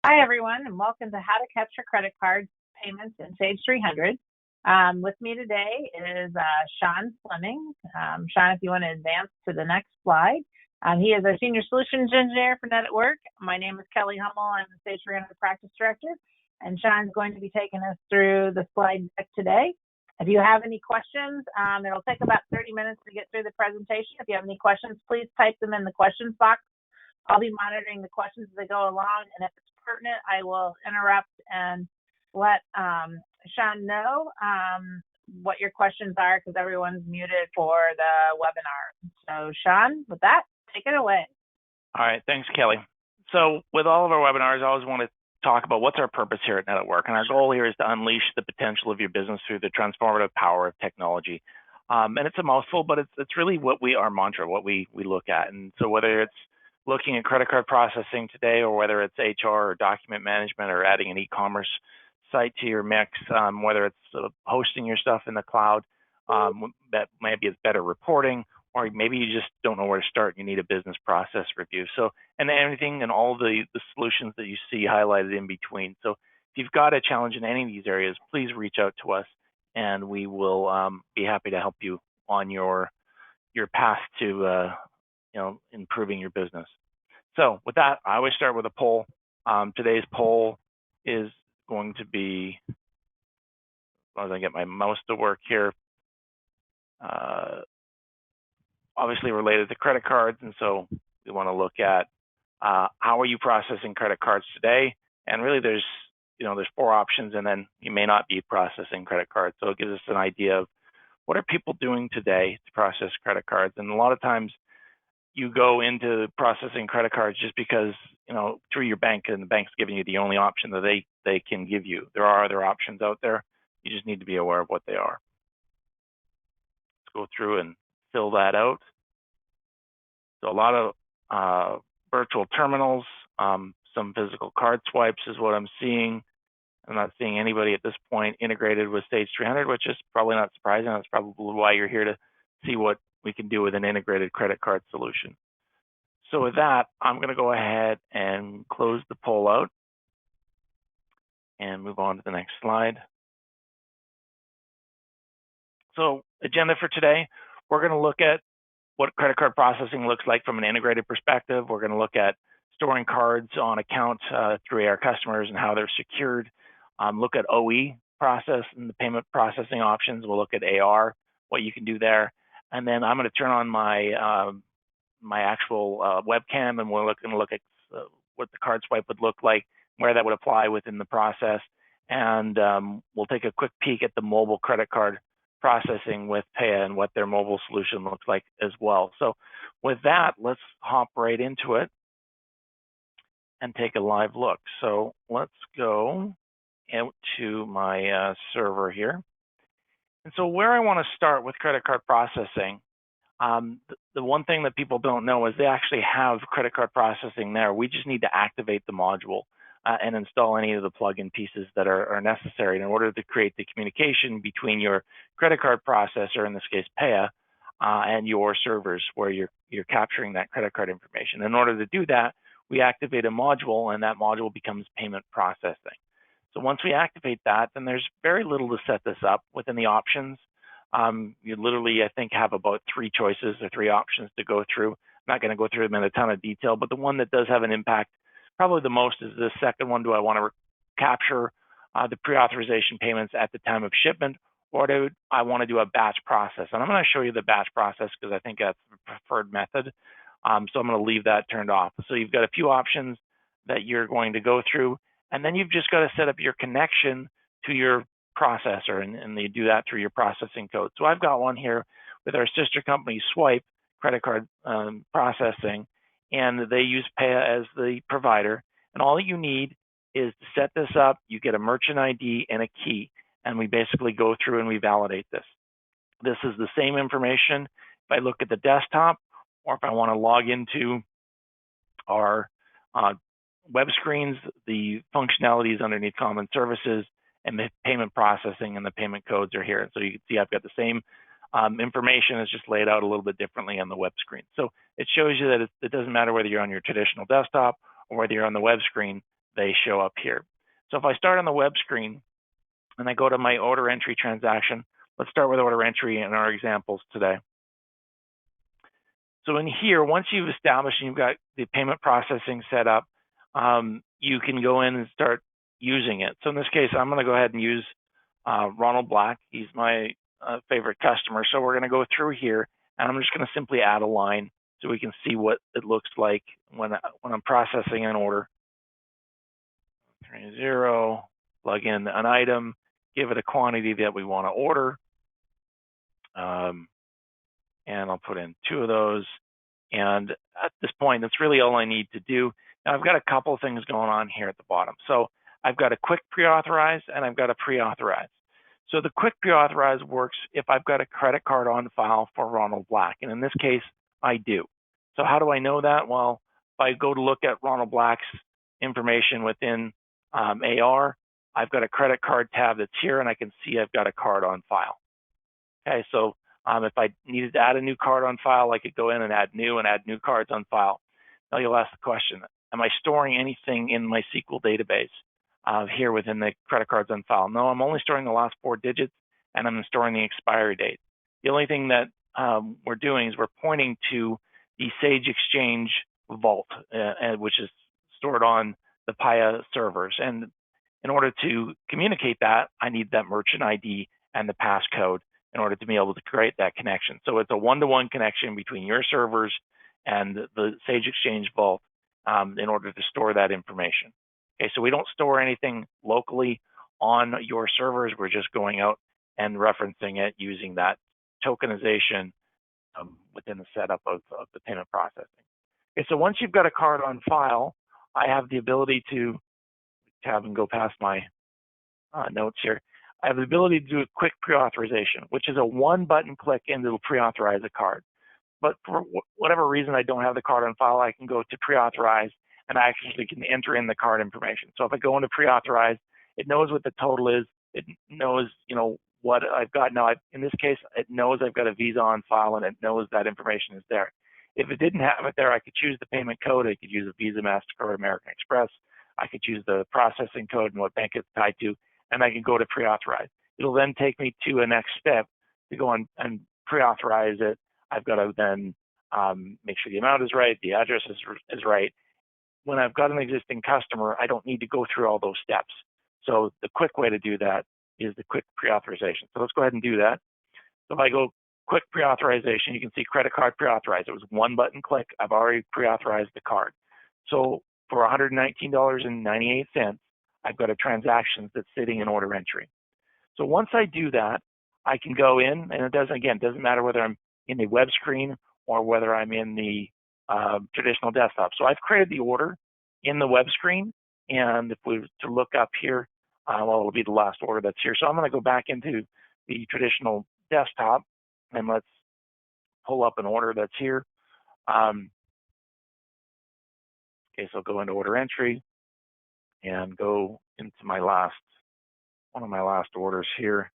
Hi, everyone, and welcome to How to Capture Credit Card Payments in Sage 300. With me today is Sean Fleming. Sean, if you want to advance to the next slide. He is our Senior Solutions Engineer for Net at Work. My name is Kelly Hummel. I'm the Sage 300 Practice Director, and Sean's going to be taking us through the slide deck today. If you have any questions, it'll take about 30 minutes to get through the presentation. If you have any questions, please type them in the questions box. I'll be monitoring the questions as they go along, and if it's pertinent, I will interrupt and let Sean know what your questions are, because everyone's muted for the webinar. So Sean, with that, take it away. All right, thanks, Kelly. So with all of our webinars, I always want to talk about what's our purpose here at Net at Work, and our goal here is to unleash the potential of your business through the transformative power of technology. And it's a mouthful, but it's really what our mantra, what we look at. And so whether it's looking at credit card processing today, or whether it's HR or document management, or adding an e-commerce site to your mix, whether it's hosting your stuff in the cloud, that maybe it's better reporting, or maybe you just don't know where to start. You need a business process review. So, and everything and all the solutions that you see highlighted in between. So if you've got a challenge in any of these areas, please reach out to us, and we will be happy to help you on your path to improving your business. So with that, I always start with a poll. Today's poll is going to be, as long as I get my mouse to work here, obviously related to credit cards. And so we want to look at how are you processing credit cards today? And really there's 4 options, and then you may not be processing credit cards. So it gives us an idea of what are people doing today to process credit cards. And a lot of times you go into processing credit cards just because, through your bank, and the bank's giving you the only option that they can give you. There are other options out there. You just need to be aware of what they are. Let's go through and fill that out. So a lot of virtual terminals, some physical card swipes is what I'm seeing. I'm not seeing anybody at this point integrated with Sage 300, which is probably not surprising. That's probably why you're here, to see what we can do with an integrated credit card solution. So with that, I'm going to go ahead and close the poll out and move on to the next slide. So agenda for today, we're going to look at what credit card processing looks like from an integrated perspective. We're going to look at storing cards on account through our customers and how they're secured. Look at OE process and the payment processing options. We'll look at AR, what you can do there. And then I'm going to turn on my my actual webcam, and we're going to look at what the card swipe would look like, where that would apply within the process. And we'll take a quick peek at the mobile credit card processing with Paya and what their mobile solution looks like as well. So with that, let's hop right into it and take a live look. So let's go out to my server here. And so where I want to start with credit card processing, the one thing that people don't know is they actually have credit card processing there. We just need to activate the module and install any of the plugin pieces that are necessary in order to create the communication between your credit card processor, in this case Paya, and your servers where you're capturing that credit card information. In order to do that, we activate a module, and that module becomes payment processing. So once we activate that, then there's very little to set this up within the options. You literally, I think, have about 3 choices or 3 options to go through. I'm not going to go through them in a ton of detail, but the one that does have an impact probably the most is the second one. Do I want to capture the pre-authorization payments at the time of shipment, or do I want to do a batch process? And I'm going to show you the batch process because I think that's the preferred method. So I'm going to leave that turned off. So you've got a few options that you're going to go through, and then you've just got to set up your connection to your processor, and you do that through your processing code. So I've got one here with our sister company Swipe credit card processing, and they use Paya as the provider. And all you need is to set this up. You get a merchant ID and a key, and we basically go through and we validate this. This is the same information if I look at the desktop, or if I want to log into our web screens. The functionalities underneath Common Services and the payment processing and the payment codes are here. So you can see I've got the same information. It's just laid out a little bit differently on the web screen. So it shows you that it doesn't matter whether you're on your traditional desktop or whether you're on the web screen, they show up here. So if I start on the web screen and I go to my order entry transaction, let's start with order entry in our examples today. So in here, once you've established and you've got the payment processing set up, you can go in and start using it. So in this case, I'm going to go ahead and use Ronald Black. He's my favorite customer. So we're going to go through here, and I'm just going to simply add a line so we can see what it looks like when I'm processing an order. 30, plug in an item, give it a quantity that we want to order. And I'll put in 2 of those. And at this point, that's really all I need to do. Now I've got a couple of things going on here at the bottom. So I've got a quick pre-authorize and I've got a PreAuthorize. So the quick pre-authorize works if I've got a credit card on file for Ronald Black. And in this case, I do. So how do I know that? Well, if I go to look at Ronald Black's information within AR, I've got a credit card tab that's here and I can see I've got a card on file. Okay, so if I needed to add a new card on file, I could go in and add new cards on file. Now you'll ask the question, am I storing anything in my SQL database here within the credit cards on file? No, I'm only storing the last 4 digits and I'm storing the expiry date. The only thing that we're doing is we're pointing to the Sage Exchange vault, which is stored on the Paya servers. And in order to communicate that, I need that merchant ID and the passcode in order to be able to create that connection. So it's a one-to-one connection between your servers and the Sage Exchange vault in order to store that information. Okay, so we don't store anything locally on your servers. We're just going out and referencing it using that tokenization within the setup of the payment processing. Okay, so once you've got a card on file, I have the ability to tab and go past my notes here. I have the ability to do a quick pre-authorization, which is a 1-button click and it'll pre-authorize a card. But for whatever reason I don't have the card on file, I can go to pre-authorize and I actually can enter in the card information. So if I go into pre-authorize, it knows what the total is. It knows, what I've got now. In this case, it knows I've got a Visa on file and it knows that information is there. If it didn't have it there, I could choose the payment code. I could use a Visa, MasterCard, American Express. I could choose the processing code and what bank it's tied to, and I can go to pre-authorize. It'll then take me to a next step to go on and pre-authorize it. I've got to then make sure the amount is right, the address is right. When I've got an existing customer, I don't need to go through all those steps. So the quick way to do that is the quick pre-authorization. So let's go ahead and do that. So if I go quick pre-authorization, you can see credit card pre-authorize. It was 1-button click. I've already pre-authorized the card. So for $119.98, I've got a transaction that's sitting in order entry. So once I do that, I can go in, and it doesn't matter whether I'm in the web screen or whether I'm in the traditional desktop. So I've created the order in the web screen, and if we were to look up here, well, it'll be the last order that's here. So I'm going to go back into the traditional desktop, and let's pull up an order that's here. Okay, so I'll go into order entry and go into my one of my last orders here.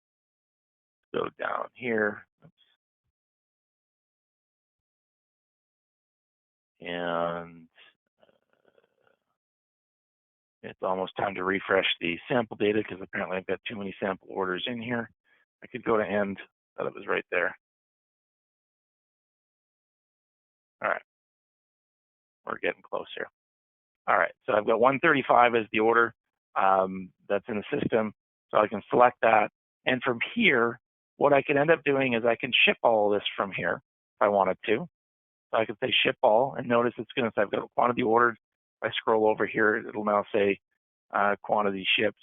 Go down here. And it's almost time to refresh the sample data because apparently I've got too many sample orders in here. I could go to end, but it was right there. All right, we're getting close here. All right, so I've got 135 as the order that's in the system. So I can select that. And from here, what I can end up doing is I can ship all of this from here if I wanted to. So I can say ship all, and notice it's going to say I've got quantity ordered. If I scroll over here, it'll now say quantity shipped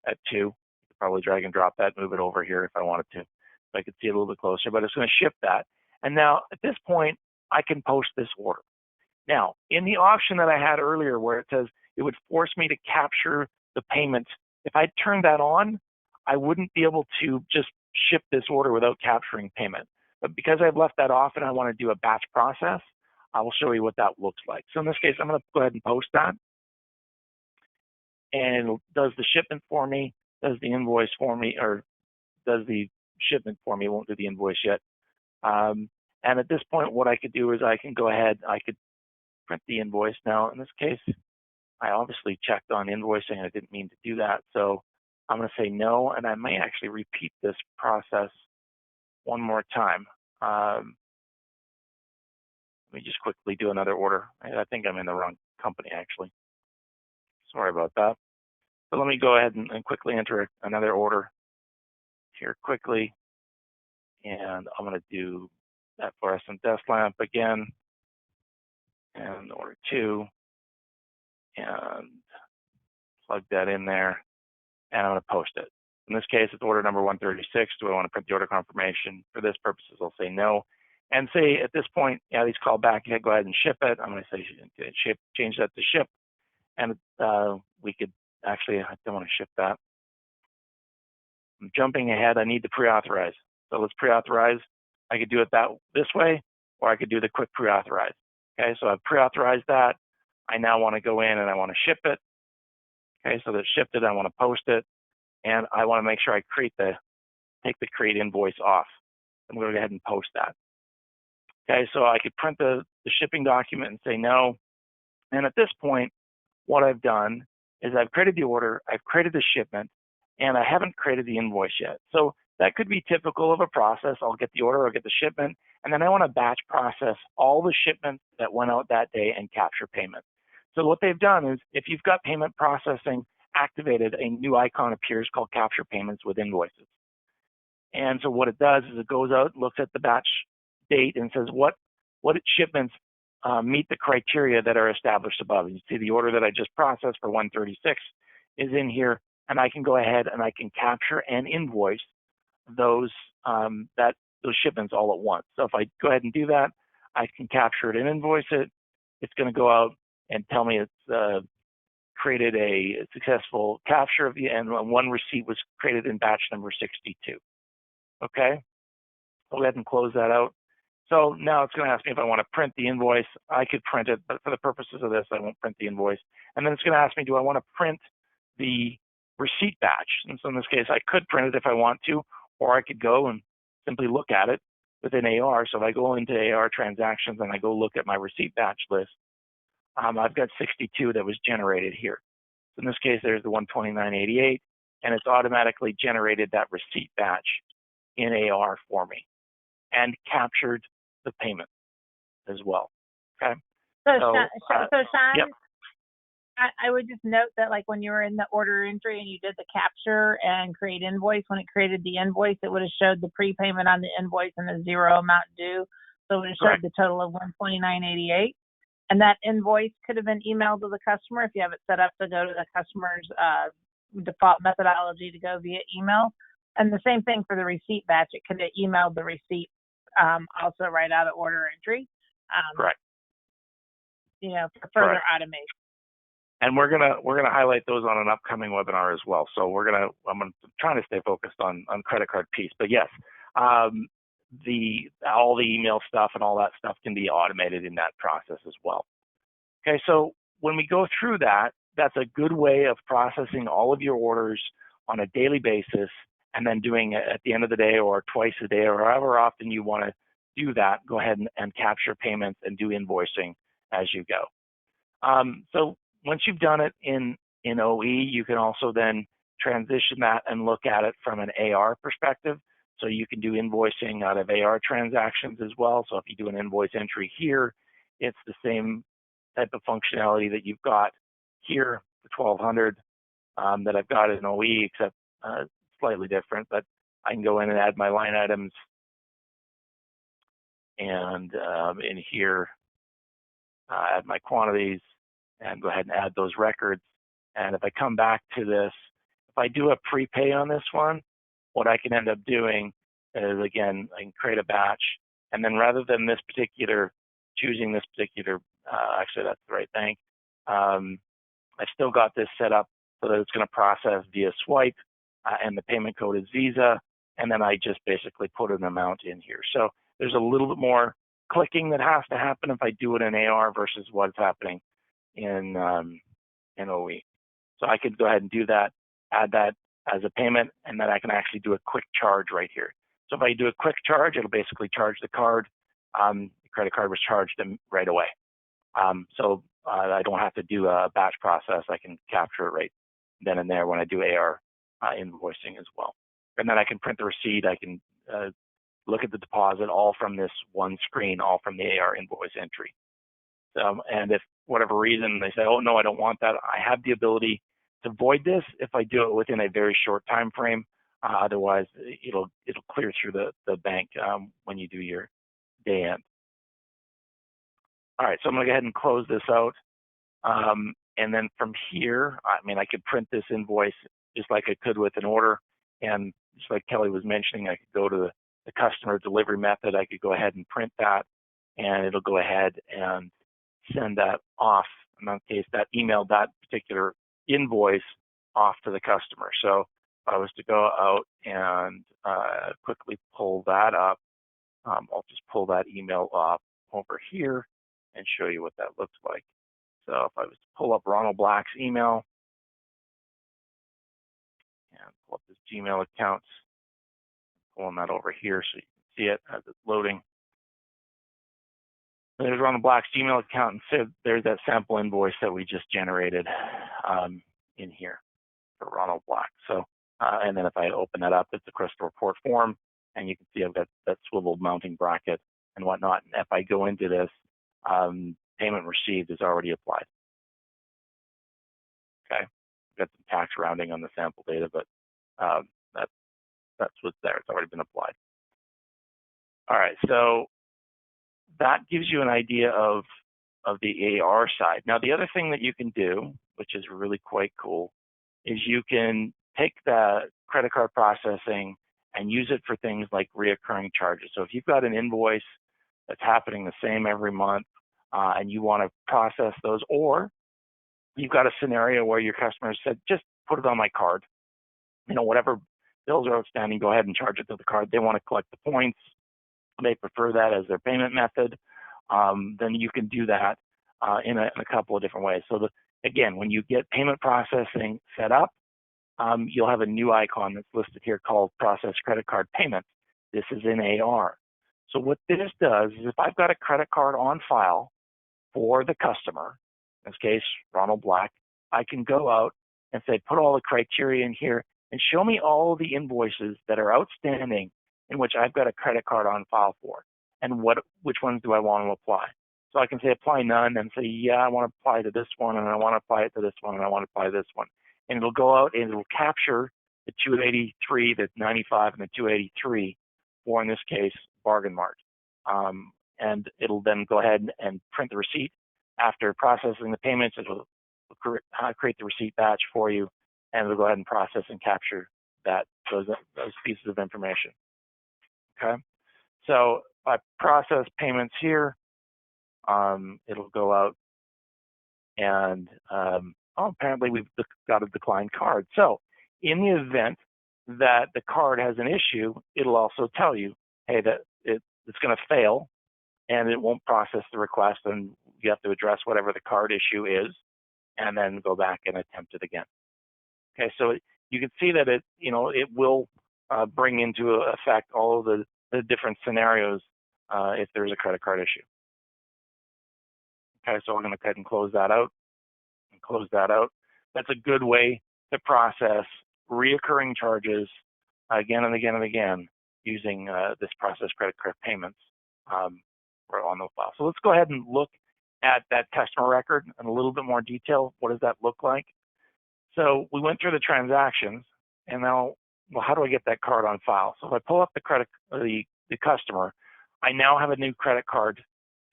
at 2. You could probably drag and drop that, move it over here if I wanted to. So I could see it a little bit closer, but it's going to ship that. And now at this point, I can post this order. Now, in the option that I had earlier where it says it would force me to capture the payment, if I turned that on, I wouldn't be able to just ship this order without capturing payment. But because I've left that off and I want to do a batch process, I will show you what that looks like. So in this case, I'm going to go ahead and post that. And it does the shipment for me, does the invoice for me, or does the shipment for me, won't do the invoice yet. And at this point, what I could do is I can go ahead, I could print the invoice now. In this case, I obviously checked on invoicing. I didn't mean to do that. So I'm going to say no, and I may actually repeat this process one more time. Let me just quickly do another order. I think I'm in the wrong company, actually. Sorry about that. So let me go ahead and quickly enter another order here quickly. And I'm going to do that fluorescent desk lamp again, and order 2, and plug that in there, and I'm going to post it. In this case, it's order number 136. Do I want to print the order confirmation? For this purposes, I'll say no. And say at this point, yeah, these call back, yeah, go ahead and ship it. I'm going to say ship, change that to ship. And we could actually, I don't want to ship that. I'm jumping ahead. I need to pre-authorize. So let's pre-authorize. I could do it this way, or I could do the quick pre-authorize. Okay, so I've pre-authorized that. I now want to go in and I want to ship it. Okay, so that's shipped it. I want to post it. And I want to make sure I take the create invoice off. I'm going to go ahead and post that. Okay, so I could print the shipping document and say no. And at this point, what I've done is I've created the order, I've created the shipment, and I haven't created the invoice yet. So that could be typical of a process. I'll get the order, I'll get the shipment, and then I want to batch process all the shipments that went out that day and capture payment. So what they've done is if you've got payment processing activated, a new icon appears called Capture Payments with Invoices. And so what it does is it goes out, looks at the batch date, and says what shipments meet the criteria that are established above. And you see the order that I just processed for 136 is in here, and I can go ahead and I can capture and invoice those shipments all at once. So if I go ahead and do that, I can capture it and invoice it. It's going to go out and tell me it's created a successful capture of the, and one receipt was created in batch number 62. Okay, I'll go ahead and close that out. So now it's going to ask me if I want to print the invoice. I could print it, but for the purposes of this, I won't print the invoice. And then it's going to ask me, do I want to print the receipt batch? And so in this case, I could print it if I want to, or I could go and simply look at it within AR. So if I go into AR transactions and I go look at my receipt batch list, I've got 62 that was generated here. So in this case, there's the 129.88, and it's automatically generated that receipt batch in AR for me and captured the payment as well. Okay. So Sean, yep. I would just note that like when you were in the order entry and you did the capture and create invoice, when it created the invoice, it would have showed the prepayment on the invoice and the zero amount due. So it would have showed the total of 129.88. And that invoice could have been emailed to the customer if you have it set up to go to the customer's default methodology to go via email. And the same thing for the receipt batch. It could have emailed the receipt also right out of order entry. Correct. You know, for further automation. And we're gonna highlight those on an upcoming webinar as well. So I'm trying to stay focused on credit card piece. But yes, all the email stuff and all that stuff can be automated in that process as well. Okay, so when we go through that, that's a good way of processing all of your orders on a daily basis, and then doing it at the end of the day or twice a day or however often you want to do that. Go ahead and capture payments and do invoicing as you go. So once you've done it in OE, you can also then transition that and look at it from an AR perspective. So you can do invoicing out of AR transactions as well. So if you do an invoice entry here, it's the same type of functionality that you've got here, the 1200 that I've got in OE, except slightly different. But I can go in and add my line items, and in here, add my quantities, and go ahead and add those records. And if I come back to this, if I do a prepay on this one, what I can end up doing is, again, I can create a batch, and then rather than choosing this particular, actually that's the right thing, I've still got this set up so that it's going to process via swipe, and the payment code is Visa, and then I just basically put an amount in here. So there's a little bit more clicking that has to happen if I do it in AR versus what's happening in OE. So I could go ahead and do that, add that as a payment, and then I can actually do a quick charge right here. So if I do a quick charge, it'll basically charge the card. The credit card was charged right away. So I don't have to do a batch process. I can capture it right then and there when I do AR invoicing as well. And then I can print the receipt. I can look at the deposit all from this one screen, all from the AR invoice entry. And if whatever reason they say, oh no, I don't want that, I have the ability to void this if I do it within a very short time frame. Otherwise, it'll clear through the bank when you do your day end. All right, so I'm going to go ahead and close this out. And then from here, I mean, I could print this invoice just like I could with an order. And just like Kelly was mentioning, I could go to the customer delivery method. I could go ahead and print that, and it'll go ahead and send that off. In that case, that emailed that particular invoice off to the customer. So if I was to go out and quickly pull that up, I'll just pull that email up over here and show you what that looks like. So if I was to pull up Ronald Black's email and pull up his Gmail account, pulling that over here so you can see it as it's loading. There's Ronald Black's Gmail account, and so there's that sample invoice that we just generated in here for Ronald Black. So, and then if I open that up, it's a crystal report form, and you can see I've got that swivel mounting bracket and whatnot. And if I go into this, payment received is already applied. Okay, got some tax rounding on the sample data, but that's what's there. It's already been applied. All right, so that gives you an idea of the AR side. Now, the other thing that you can do, which is really quite cool, is you can take the credit card processing and use it for things like reoccurring charges. So if you've got an invoice that's happening the same every month and you want to process those, or you've got a scenario where your customer said, just put it on my card. You know, whatever bills are outstanding, go ahead and charge it to the card. They want to collect the points. They prefer that as their payment method. Then you can do that in a couple of different ways. So again, when you get payment processing set up, you'll have a new icon that's listed here called Process Credit Card Payments. This is in AR. So what this does is if I've got a credit card on file for the customer, in this case, Ronald Black, I can go out and say, put all the criteria in here and show me all the invoices that are outstanding in which I've got a credit card on file for, and which ones do I want to apply. So I can say apply none and say, yeah, I want to apply to this one, and I want to apply it to this one, and I want to apply to this one. And it'll go out and it'll capture the 283, the 95, and the 283 for, in this case, Bargain Mart. And it'll then go ahead and print the receipt. After processing the payments, it'll create the receipt batch for you, and it'll go ahead and process and capture those pieces of information. Okay, so if I process payments here, it'll go out and apparently we've got a declined card. So in the event that the card has an issue, it'll also tell you, hey, that it's going to fail and it won't process the request, and you have to address whatever the card issue is and then go back and attempt it again. Okay, so you can see that it will bring into effect all of the different scenarios if there's a credit card issue. Okay, so we're going to go ahead and close that out and close that out. That's a good way to process reoccurring charges again and again and again using this process credit card payments on the file. So let's go ahead and look at that customer record in a little bit more detail. What does that look like? So we went through the transactions, and now, well, how do I get that card on file? So if I pull up the customer, I now have a new credit card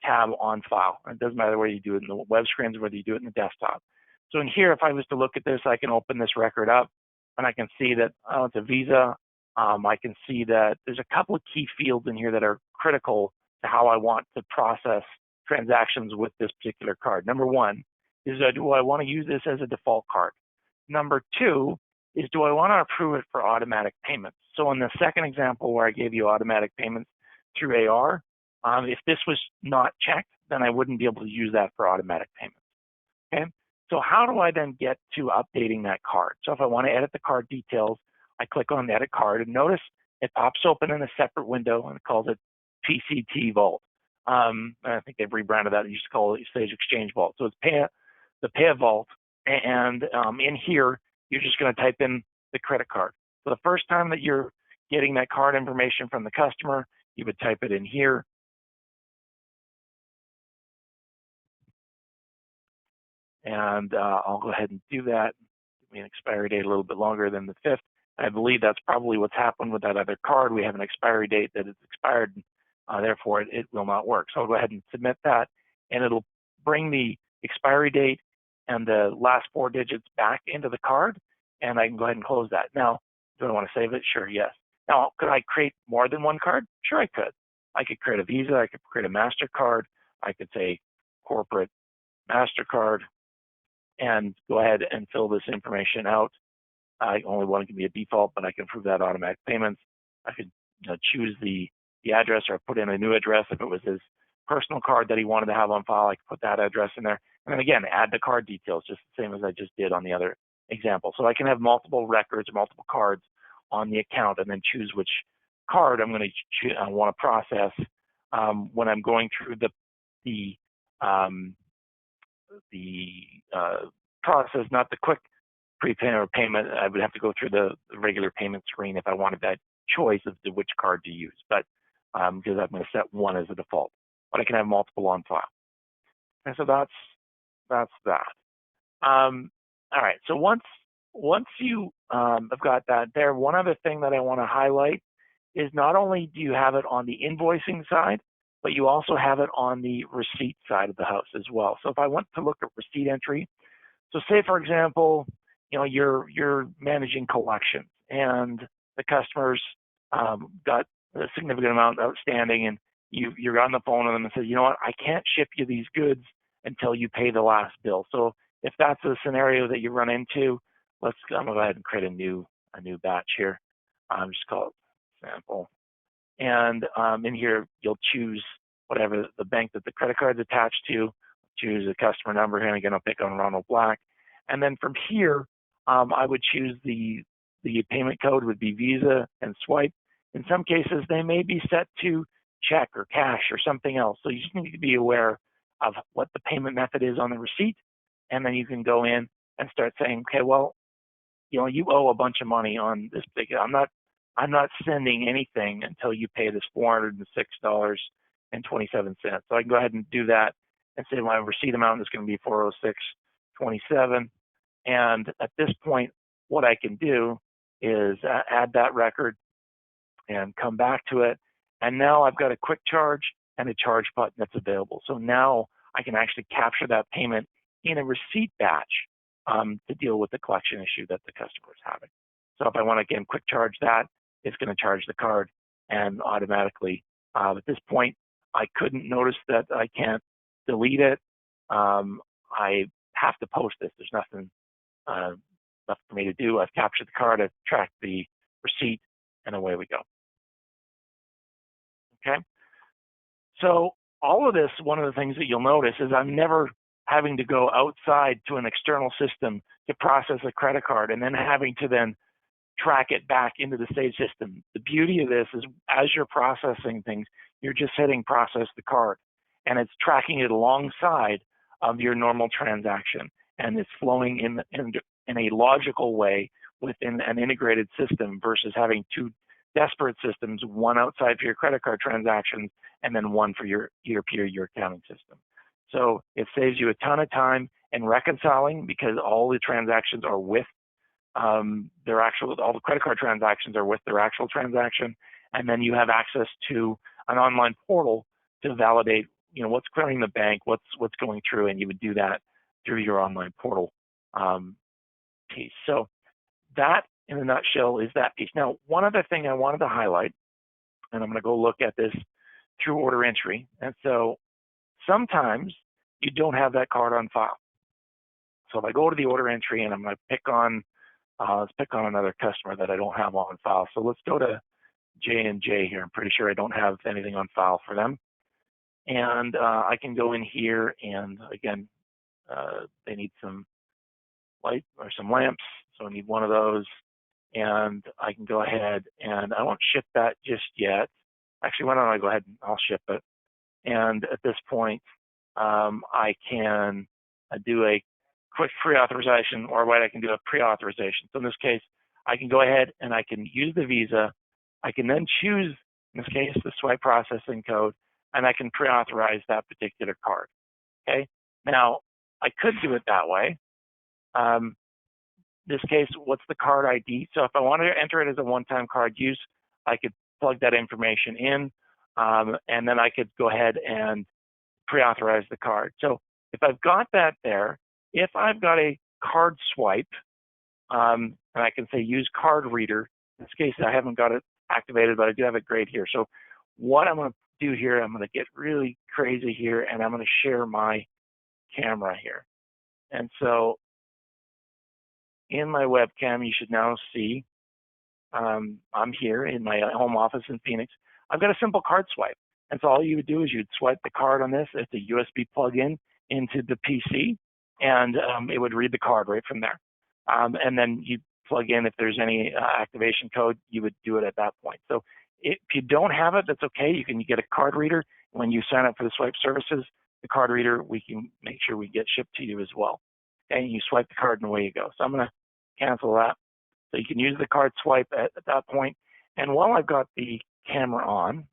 tab on file. It doesn't matter whether you do it in the web screens or whether you do it in the desktop. So in here, if I was to look at this, I can open this record up, and I can see that it's a Visa. I can see that there's a couple of key fields in here that are critical to how I want to process transactions with this particular card. Number one is, do I want to use this as a default card? Number two is, do I want to approve it for automatic payments? So in the second example where I gave you automatic payments through AR, if this was not checked, then I wouldn't be able to use that for automatic payments. Okay, so how do I then get to updating that card? So if I want to edit the card details, I click on Edit Card, and notice it pops open in a separate window, and it calls it PCT Vault. I think they've rebranded that. They used to call it Sage Exchange Vault. So it's the Pay Vault, and in here, you're just going to type in the credit card. So the first time that you're getting that card information from the customer, you would type it in here. And I'll go ahead and do that. Give me an expiry date a little bit longer than the 5th. I believe that's probably what's happened with that other card. We have an expiry date that it's expired, therefore it will not work. So I'll go ahead and submit that, and it'll bring the expiry date and the last 4 digits back into the card, and I can go ahead and close that. Now, do I want to save it? Sure, yes. Now, could I create more than one card? Sure, I could. I could create a Visa, I could create a MasterCard, I could say corporate MasterCard, and go ahead and fill this information out. Only one can be a default, but I can approve that automatic payments. I could choose the address, or put in a new address. If it was his personal card that he wanted to have on file, I could put that address in there. And then again, add the card details, just the same as I just did on the other example. So I can have multiple records, multiple cards on the account, and then choose which card I'm going to want to process when I'm going through the process, not the quick prepayment or payment. I would have to go through the regular payment screen if I wanted that choice of which card to use, but because I'm going to set one as a default, but I can have multiple on file. And so that's that. All right, so once you have got that there, one other thing that I want to highlight is not only do you have it on the invoicing side, but you also have it on the receipt side of the house as well. So if I want to look at receipt entry, so say for example, you're managing collections and the customer's got a significant amount outstanding, and you're on the phone with them and say, you know what, I can't ship you these goods until you pay the last bill. So if that's a scenario that you run into, I'm gonna go ahead and create a new batch here. Just call it sample. And in here, you'll choose whatever the bank that the credit card's attached to, choose a customer number here, and again, I'll pick on Ronald Black. And then from here, I would choose the payment code would be Visa and swipe. In some cases, they may be set to check or cash or something else. So you just need to be aware of what the payment method is on the receipt. And then you can go in and start saying, okay, well, you owe a bunch of money on this particular, I'm not sending anything until you pay this $406.27. So I can go ahead and do that and say my receipt amount is going to be $406.27. And at this point, what I can do is add that record and come back to it. And now I've got a quick charge and a charge button that's available. So now I can actually capture that payment in a receipt batch to deal with the collection issue that the customer is having. So if I want to, again, quick charge that, it's going to charge the card and automatically. At this point, I couldn't notice that I can't delete it. I have to post this. There's nothing left for me to do. I've captured the card, I've tracked the receipt, and away we go. Okay. So all of this, one of the things that you'll notice is I'm never having to go outside to an external system to process a credit card and then having to then track it back into the Sage system. The beauty of this is as you're processing things, you're just hitting process the card, and it's tracking it alongside of your normal transaction, and it's flowing in a logical way within an integrated system versus having two disparate systems, one outside for your credit card transactions and then one for your ERP or your accounting system. So it saves you a ton of time in reconciling because all the transactions are with all the credit card transactions are with their actual transaction, and then you have access to an online portal to validate, what's clearing the bank, what's going through, and you would do that through your online portal piece. So that, in a nutshell, is that piece. Now, one other thing I wanted to highlight, and I'm going to go look at this through order entry, and so sometimes you don't have that card on file. So if I go to the order entry and I'm going to pick on let's pick on another customer that I don't have on file. So let's go to J&J here. I'm pretty sure I don't have anything on file for them. And I can go in here and again, they need some light or some lamps. So I need one of those. And I can go ahead and I won't ship that just yet. Actually, why don't I go ahead and I'll ship it. And at this point, I can do a quick pre-authorization, or what I can do a pre-authorization. So in this case, I can go ahead and I can use the Visa. I can then choose, in this case, the swipe processing code, and I can pre-authorize that particular card. Okay. Now, I could do it that way. This case, what's the card ID? So if I wanted to enter it as a one-time card use, I could plug that information in, and then I could go ahead and pre-authorize the card. So if I've got that there, if I've got a card swipe, and I can say use card reader, in this case, I haven't got it activated, but I do have it great here. So what I'm going to do here, I'm going to get really crazy here, and I'm going to share my camera here. And so in my webcam, you should now see I'm here in my home office in Phoenix. I've got a simple card swipe. And so all you would do is you'd swipe the card on this. It's a USB plug-in into the PC, and it would read the card right from there. And then you plug in, if there's any activation code, you would do it at that point. So if you don't have it, that's okay. You can get a card reader. When you sign up for the swipe services, the card reader, we can make sure we get shipped to you as well. And you swipe the card and away you go. So I'm going to cancel that. So you can use the card swipe at that point. And while I've got the camera on,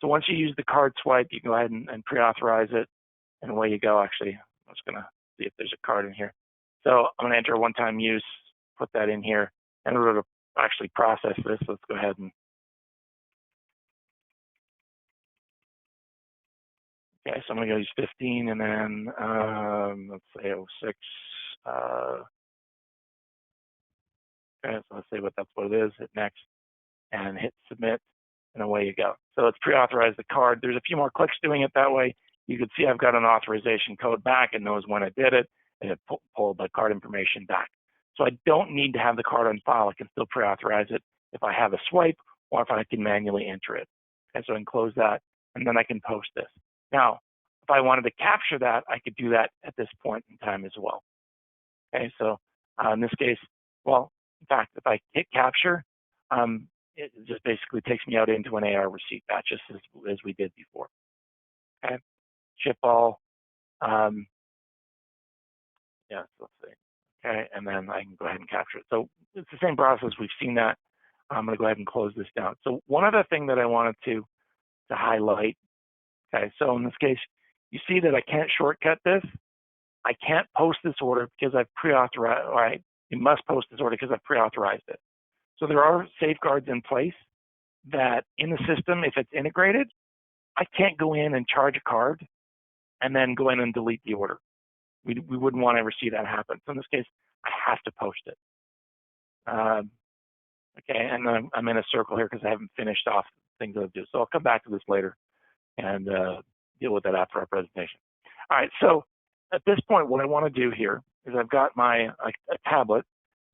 so once you use the card swipe, you can go ahead and pre-authorize it, and away you go. Actually, I'm just going to see if there's a card in here. So I'm going to enter one-time use, put that in here, and we're going to actually process this. Let's go ahead and, okay, so I'm going to go use 15, and then let's say 06. Okay, so let's say that's what it is. Hit next, and hit submit, and away you go. So let's pre-authorize the card. There's a few more clicks doing it that way. You can see I've got an authorization code back. It knows when I did it, and it pulled the card information back. So I don't need to have the card on file. I can still pre-authorize it if I have a swipe or if I can manually enter it. Okay, so I can close that, and then I can post this. Now, if I wanted to capture that, I could do that at this point in time as well. Okay, so in this case, well, in fact, if I hit capture, it just basically takes me out into an AR receipt batch, just as we did before. Okay, ship all. Yeah, so let's see. Okay, and then I can go ahead and capture it. So it's the same process. We've seen that. I'm going to go ahead and close this down. So one other thing that I wanted to highlight. Okay, so in this case, you see that I can't shortcut this. I can't post this order because I've pre-authorized. All right, you must post this order because I've pre-authorized it. So there are safeguards in place that in the system, if it's integrated, I can't go in and charge a card and then go in and delete the order. We wouldn't want to ever see that happen. So in this case, I have to post it. Okay, and then I'm in a circle here because I haven't finished off things I'll do. So I'll come back to this later and deal with that after our presentation. All right, so at this point, what I want to do here is I've got my a tablet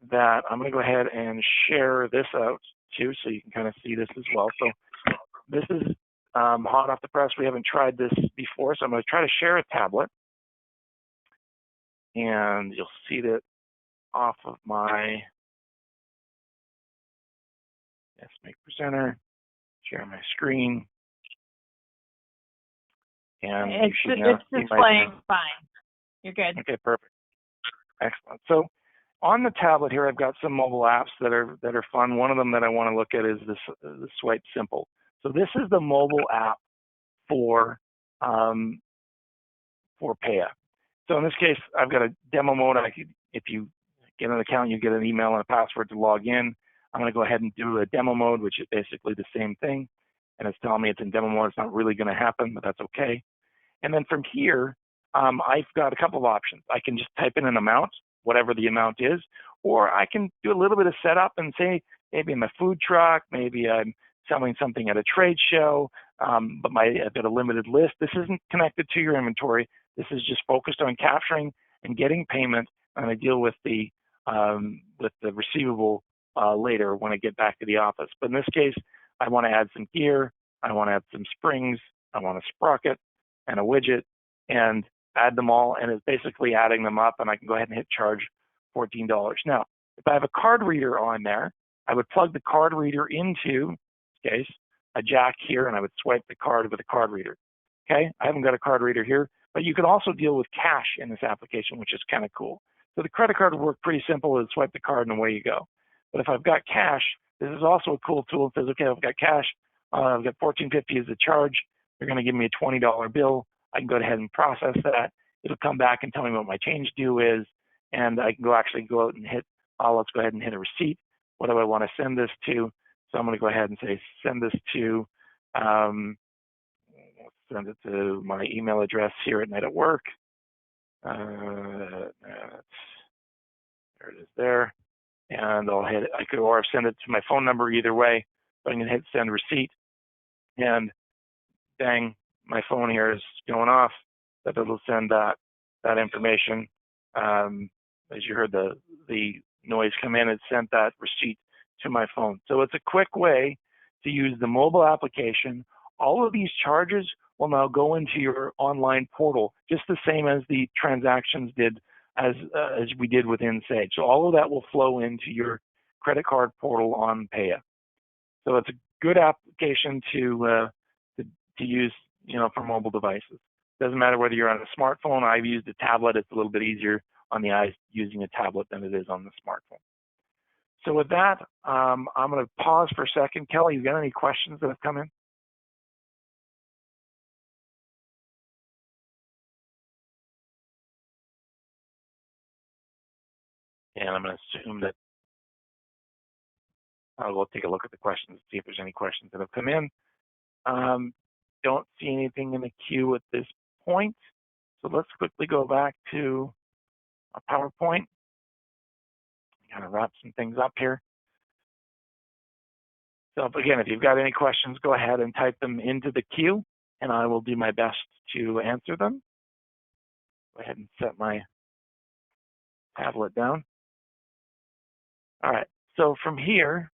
that I'm going to go ahead and share this out to, so you can kind of see this as well. So this is hot off the press. We haven't tried this before, so I'm going to try to share a tablet. And you'll see that off of my, yes, make presenter, share my screen. And it's displaying fine. You're good. Okay, perfect. Excellent. So on the tablet here, I've got some mobile apps that are fun. One of them that I want to look at is the Swipe Simple. So this is the mobile app for Paya. So in this case, I've got a demo mode. If you get an account, you get an email and a password to log in. I'm going to go ahead and do a demo mode, which is basically the same thing. And it's telling me it's in demo mode. It's not really going to happen, but that's okay. And then from here, I've got a couple of options. I can just type in an amount, whatever the amount is, or I can do a little bit of setup and say, maybe I'm a food truck, maybe I'm selling something at a trade show, but I've got a limited list. This isn't connected to your inventory. This is just focused on capturing and getting payment, and I deal with the receivable later when I get back to the office. But in this case, I want to add some gear, I want to add some springs, I want a sprocket and a widget, and add them all, and it's basically adding them up, and I can go ahead and hit charge $14. Now, if I have a card reader on there, I would plug the card reader into, in this case, a jack here, and I would swipe the card with a card reader. Okay, I haven't got a card reader here, but you can also deal with cash in this application, which is kind of cool. So the credit card would work pretty simple. It's swipe the card and away you go. But if I've got cash, this is also a cool tool. It says, okay, I've got cash. I've got $14.50 as the charge. They're going to give me a $20 bill. I can go ahead and process that. It'll come back and tell me what my change due is, and I can actually go out and hit, let's go ahead and hit a receipt. What do I want to send this to? So I'm going to go ahead and say, send this to, send it to my email address here at Night at Work. There it is there. And I'll hit it. I could, or send it to my phone number either way, but I'm going to hit send receipt. And dang, my phone here is going off, that it'll send that information. As you heard the noise come in, it sent that receipt to my phone. So it's a quick way to use the mobile application. All of these charges will now go into your online portal, just the same as the transactions did as we did within Sage. So all of that will flow into your credit card portal on Paya. So it's a good application to use, for mobile devices. Doesn't matter whether you're on a smartphone. I've used a tablet. It's a little bit easier on the eyes using a tablet than it is on the smartphone. So with that, I'm going to pause for a second. Kelly, you got any questions that have come in? And I'm going to assume that we'll take a look at the questions, see if there's any questions that have come in. Don't see anything in the queue at this point. So let's quickly go back to our PowerPoint. Kind of wrap some things up here. So again, if you've got any questions, go ahead and type them into the queue, and I will do my best to answer them. Go ahead and set my tablet down. All right, so from here,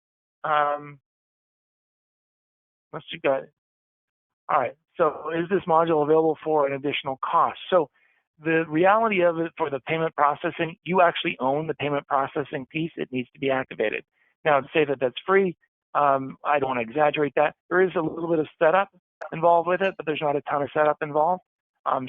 let's see, got it. All right, so is this module available for an additional cost? So the reality of it, for the payment processing, you actually own the payment processing piece. It needs to be activated. Now, to say that that's free, I don't want to exaggerate that. There is a little bit of setup involved with it, but there's not a ton of setup involved.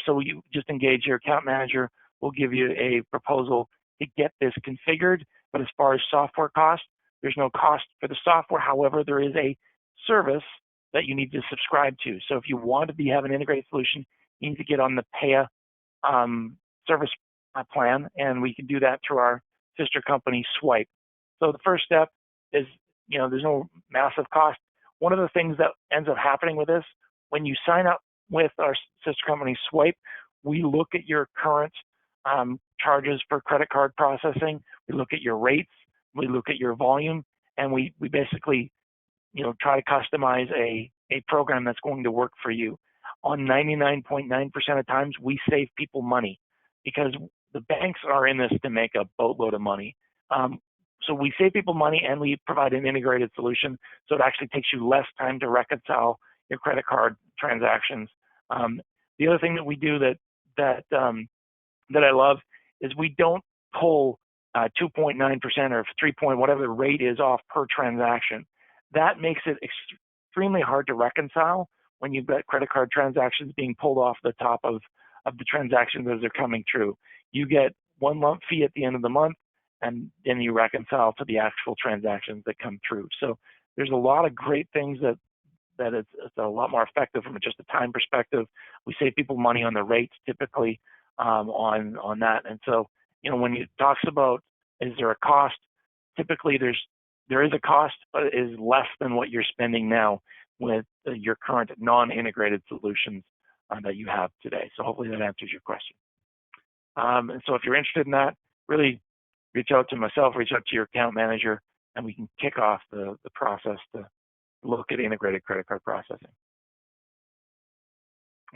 So you just engage your account manager. We'll give you a proposal to get this configured. But as far as software cost, there's no cost for the software. However, there is a service that you need to subscribe to. So if you want to have an integrated solution, you need to get on the Paya service plan, and we can do that through our sister company, Swipe. So the first step is, there's no massive cost. One of the things that ends up happening with this, when you sign up with our sister company, Swipe, we look at your current charges for credit card processing. We look at your rates. We look at your volume, and we basically, try to customize a program that's going to work for you. On 99.9% of times, we save people money because the banks are in this to make a boatload of money. So we save people money, and we provide an integrated solution, so it actually takes you less time to reconcile your credit card transactions. The other thing that we do that I love is we don't pull 2.9% or 3 point whatever the rate is off per transaction. That makes it extremely hard to reconcile when you've got credit card transactions being pulled off the top of the transactions as they're coming through. You get one lump fee at the end of the month, and then you reconcile to the actual transactions that come through. So there's a lot of great things that it's a lot more effective from just a time perspective. We save people money on the rates typically on that. And so, when it talks about, is there a cost? Typically there is a cost, but it is less than what you're spending now with your current non-integrated solutions that you have today. So hopefully that answers your question. And so if you're interested in that, really reach out to myself, reach out to your account manager, and we can kick off the process to look at integrated credit card processing.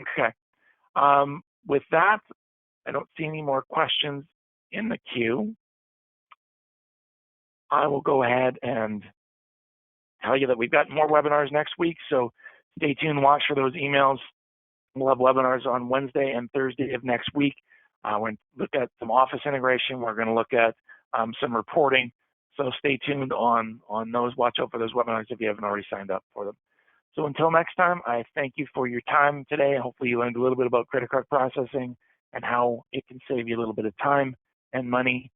Okay. With that, I don't see any more questions in the queue. I will go ahead and tell you that we've got more webinars next week, so stay tuned, watch for those emails. We'll have webinars on Wednesday and Thursday of next week. We're going to look at some Office integration. We're going to look at some reporting. So stay tuned on those. Watch out for those webinars if you haven't already signed up for them. So until next time, I thank you for your time today. Hopefully you learned a little bit about credit card processing and how it can save you a little bit of time and money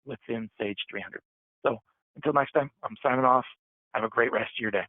within Sage 300. So until next time, I'm signing off. Have a great rest of your day.